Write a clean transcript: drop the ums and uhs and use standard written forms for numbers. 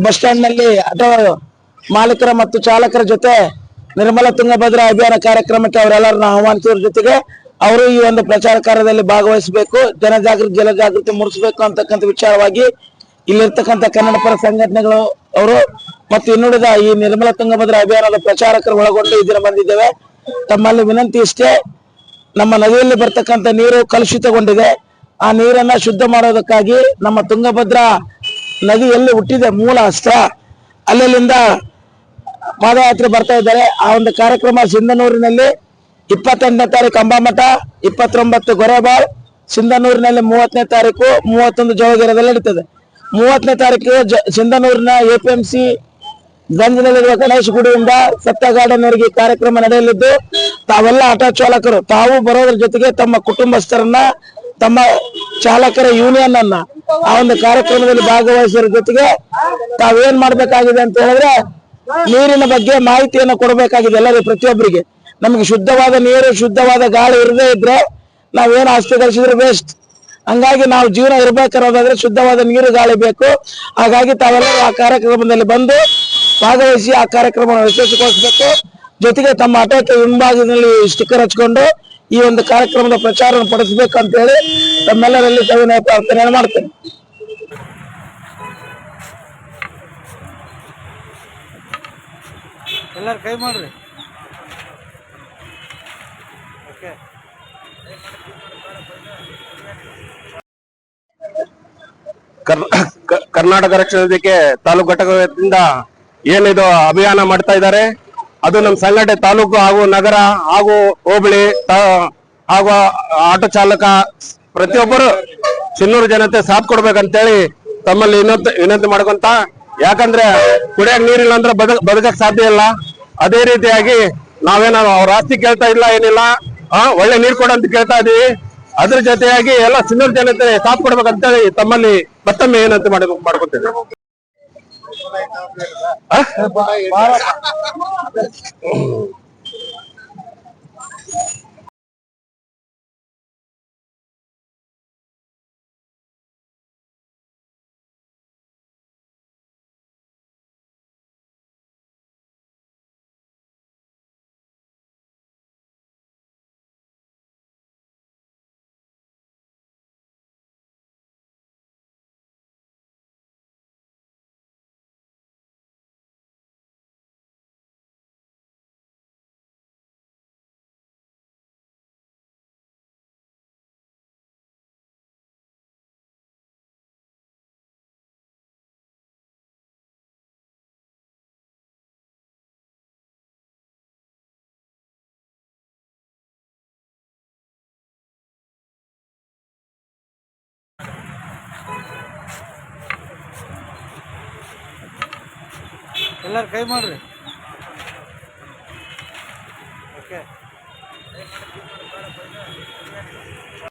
Bus stand ನಲ್ಲಿ auto ಮಾಲೀಕರ ಮತ್ತು ಚಾಲಕರ ಜೊತೆ ನಿರ್ಮಲ ತುಂಗಭದ್ರಾ ಅಭಿಯಾನ ಕಾರ್ಯಕ್ರಮಕ್ಕೆ ಅವರೆಲ್ಲರನ್ನ ಆಹ್ವಾನಿಸುವ ಜೊತೆಗೆ ಅವರು ಈ ಒಂದು ಪ್ರಚಾರ ಕಾರ್ಯದಲ್ಲಿ ಭಾಗವಹಿಸಬೇಕು, ಜಲಜಾಗೃತಿ ಮೂಡಿಸಬೇಕು ಅಂತಕ್ಕಂಥ ವಿಚಾರವಾಗಿ ಇಲ್ಲಿರ್ತಕ್ಕಂಥ ಕನ್ನಡ ಪರ ಸಂಘಟನೆಗಳು ಅವರು ಮತ್ತು ಇನ್ನುಳಿದ ಈ ನಿರ್ಮಲ ತುಂಗಭದ್ರಾ ಅಭಿಯಾನದ ಪ್ರಚಾರಕರು ಒಳಗೊಂಡು ಈ ದಿನ ಬಂದಿದ್ದೇವೆ. ತಮ್ಮಲ್ಲಿ ವಿನಂತಿ ಇಷ್ಟೇ, ನಮ್ಮ ನದಿಯಲ್ಲಿ ಬರ್ತಕ್ಕಂಥ ನೀರು ಕಲುಷಿತಗೊಂಡಿದೆ. ಆ ನೀರನ್ನ ಶುದ್ಧ ಮಾಡೋದಕ್ಕಾಗಿ ನಮ್ಮ ತುಂಗಭದ್ರಾ ನದಿ ಎಲ್ಲಿ ಹುಟ್ಟಿದೆ ಮೂಲ ಅಸ್ತ್ರ ಅಲ್ಲಿಂದ ಪಾದಯಾತ್ರೆ ಬರ್ತಾ ಇದ್ದಾರೆ. ಆ ಒಂದು ಕಾರ್ಯಕ್ರಮ ಸಿಂಧನೂರಿನಲ್ಲಿ 28ನೇ ತಾರೀಕು ಅಂಬಾಮಠ, 29 ಗೊರೆಬಾಳ್, ಸಿಂಧನೂರಿನಲ್ಲಿ 30ನೇ ತಾರೀಕು, 31 ಜೋಗೇರದಲ್ಲಿ ನಡೀತದೆ. 30ನೇ ತಾರೀಕು ಸಿಂಧನೂರಿನ APMC ಗಂಜಿನಲ್ಲಿರುವ ಗಣೇಶ ಗುಡಿಯಿಂದ ಸತ್ಯ ಗಾರ್ಡನ್ ವರೆಗೆ ಕಾರ್ಯಕ್ರಮ ನಡೆಯಲಿದ್ದು, ತಾವೆಲ್ಲ ಆಟೋ ಚಾಲಕರು ತಾವು ಬರೋದ್ರ ಜೊತೆಗೆ ತಮ್ಮ ಕುಟುಂಬಸ್ಥರನ್ನ, ತಮ್ಮ ಚಾಲಕರ ಯೂನಿಯನ್ ಅನ್ನ ಆ ಒಂದು ಕಾರ್ಯಕ್ರಮದಲ್ಲಿ ಭಾಗವಹಿಸೋದ್ರ ಜೊತೆಗೆ ತಾವೇನ್ ಮಾಡ್ಬೇಕಾಗಿದೆ ಅಂತ ಹೇಳಿದ್ರೆ ನೀರಿನ ಬಗ್ಗೆ ಮಾಹಿತಿಯನ್ನು ಕೊಡಬೇಕಾಗಿದೆ ಎಲ್ಲರಿಗೂ, ಪ್ರತಿಯೊಬ್ಬರಿಗೆ. ನಮಗೆ ಶುದ್ಧವಾದ ನೀರು, ಶುದ್ಧವಾದ ಗಾಳಿ ಇರದೇ ಇದ್ರೆ ನಾವೇನು ಆಸ್ತಿ ಗಳಿಸಿದ್ರೆ ವೇಸ್ಟ್. ಹಂಗಾಗಿ ನಾವು ಜೀವನ ಇರ್ಬೇಕಾದ್ರೆ ಶುದ್ಧವಾದ ನೀರು, ಗಾಳಿ ಬೇಕು. ಹಾಗಾಗಿ ತಾವೆಲ್ಲರೂ ಆ ಕಾರ್ಯಕ್ರಮದಲ್ಲಿ ಬಂದು ಭಾಗವಹಿಸಿ ಆ ಕಾರ್ಯಕ್ರಮವನ್ನು ಯಶಸ್ವಿಗೊಳಿಸಬೇಕು. ಜೊತೆಗೆ ತಮ್ಮ ಆಟೋಕ್ಕೆ ಹಿಂಭಾಗದಲ್ಲಿ ಸ್ಟಿಕ್ಕರ್ ಹಚ್ಕೊಂಡು ಈ ಒಂದು ಕಾರ್ಯಕ್ರಮದ ಪ್ರಚಾರ ಪಡಿಸಬೇಕು ಅಂತ ಹೇಳಿ ತಮ್ಮೆಲ್ಲರಲ್ಲಿ ಸವಿನಯ ಪ್ರಾರ್ಥನೆ ಮಾಡ್ತೇನೆ. ಎಲ್ಲರೂ ಕೈ ಮಾಡ್ರಿ. ಕರ್ನಾಟಕ ರಕ್ಷಣಾ ವೇದಿಕೆ ತಾಲೂಕು ಘಟಕದಿಂದ ಏನಿದು ಅಭಿಯಾನ ಮಾಡ್ತಾ ಇದ್ದಾರೆ, ಅದು ನಮ್ಮ ಸಂಘಟನೆ ತಾಲೂಕು ಹಾಗೂ ನಗರ ಹಾಗೂ ಹೋಬಳಿ ಹಾಗೂ ಆಟೋ ಚಾಲಕ ಪ್ರತಿಯೊಬ್ಬರು ಸಿನ್ನೂರು ಜನತೆ ಸಾಥ್ ಕೊಡ್ಬೇಕಂತೇಳಿ ತಮ್ಮಲ್ಲಿ ವಿನಂತಿ ಮಾಡ್ಕೊಂತ. ಯಾಕಂದ್ರೆ ಕುಡಿಯಕ್ ನೀರಿಲ್ಲ ಅಂದ್ರೆ ಬದುಕಕ್ ಸಾಧ್ಯ ಇಲ್ಲ. ಅದೇ ರೀತಿಯಾಗಿ ನಾವೇನ ಅವ್ರ ಆಸ್ತಿ ಕೇಳ್ತಾ ಇಲ್ಲ, ಏನಿಲ್ಲ, ಒಳ್ಳೆ ನೀರ್ ಕೊಡಂತ ಕೇಳ್ತಾ ಇದೀವಿ. ಅದ್ರ ಜೊತೆಯಾಗಿ ಎಲ್ಲ ಸಿನ್ನೂರು ಜನತೆ ಸಾಥ್ ಕೊಡ್ಬೇಕಂತೇಳಿ ತಮ್ಮಲ್ಲಿ ಮತ್ತೊಮ್ಮೆ ಏನಂತ ಮಾಡ್ಕೊತೇವೆ. ಎಲ್ಲರೂ ಕೈ ಮಾಡ್ರಿ. ಓಕೆ.